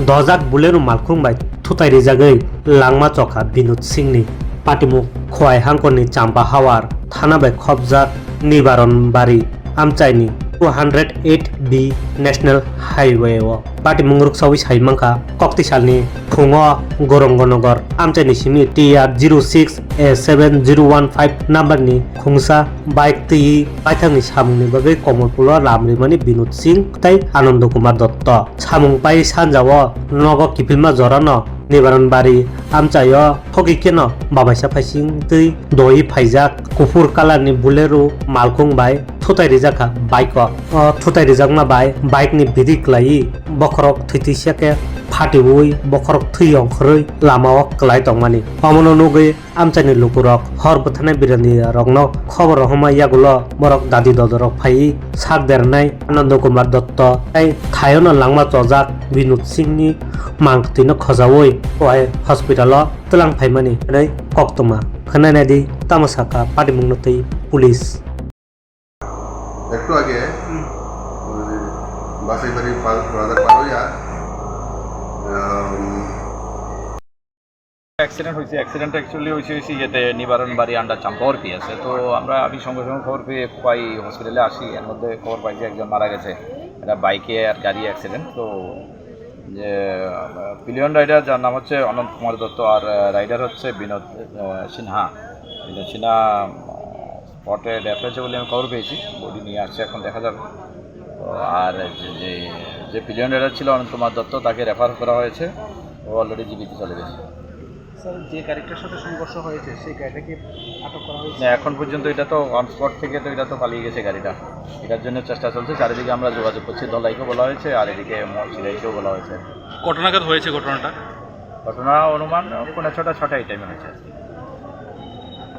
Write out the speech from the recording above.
dojak bulenu malkhungbai thutai rijagoi langma chokha Binod Singhni patimuk khwai hangkoni champa hawar thana bai khobjak nibaron bari amchaini 208B National Highway o patimung ruksawi saimangkha koktisalni phungo Gorongonogar amchaini simi TR06A7015 number ni khungsa bike tui paithangni samungni bagai komolpulo lamrimani Binod Singh tai Anand Kumar Dotto samung pai sanjao nogo kipilma jorano nibaron bari amchayo thogikeno babaisa phaising tui doi phaijak kufur kalarni bulero malkhung bai thutai rijaka bike o thutai rijakma bai bike ni bidik lai bokhorok thitisiake phatibui bokhorok thuyong khroi lamao klai tongmani amono nugui amchani lukurok hor buthanai birani rokno khobor homa yagulo borok dadi dodorok phai sak bernai Anand Kumar Dotto tai thayono langma chojak Binod Singhni mangtino khojawoi oai hospital o tulang phaimani nei koktoma khanai di tamasaka patimungno tei police একটু আগে বাসাই বাড়ি রাজার পার হইয়া accident হয়েছে accident actually হয়েছে ইয়েতে নিবারণ বাড়ি আন্ডার চাম্পাওয়ার পি আছে তো আমি সঙ্গে সঙ্গে খবর পেয়ে পাই হসপিটালে আসি এর মধ্যে খবর পাই যে একজন মারা গেছে এটা বাইকে আর গাড়ি অ্যাক্সিডেন্ট তো যে পিলিয়ন রাইডার যার নাম হচ্ছে অনন্ত কুমার দত্ত আর রাইডার হচ্ছে বিনোদ সিনহা স্পটে ডেথ হয়েছে বলে আমি খবর পেয়েছি বডি নিয়ে আসছে এখন দেখা যাবে আর যে পিলিয়ন রাইডার ছিল অনন্ত কুমার দত্ত তাকে রেফার করা হয়েছে ও অলরেডি জীবিত চলে গেছে স্যার যে গাড়িটার সাথে সংঘর্ষ হয়েছে সেই গাড়িটাকে আটক করা হয়েছে না এখন পর্যন্ত এটা তো অন স্পট থেকে তো এটা তো পালিয়ে গেছে গাড়িটা এটার জন্য চেষ্টা চলছে চারিদিকে আমরা যোগাযোগ করছি ধলাইকেও বলা হয়েছে আর এদিকে সিলাইকেও বলা হয়েছে কত নাগাদ হয়েছে ঘটনাটা ঘটনা অনুমান 6:30 এই টাইমে হয়েছে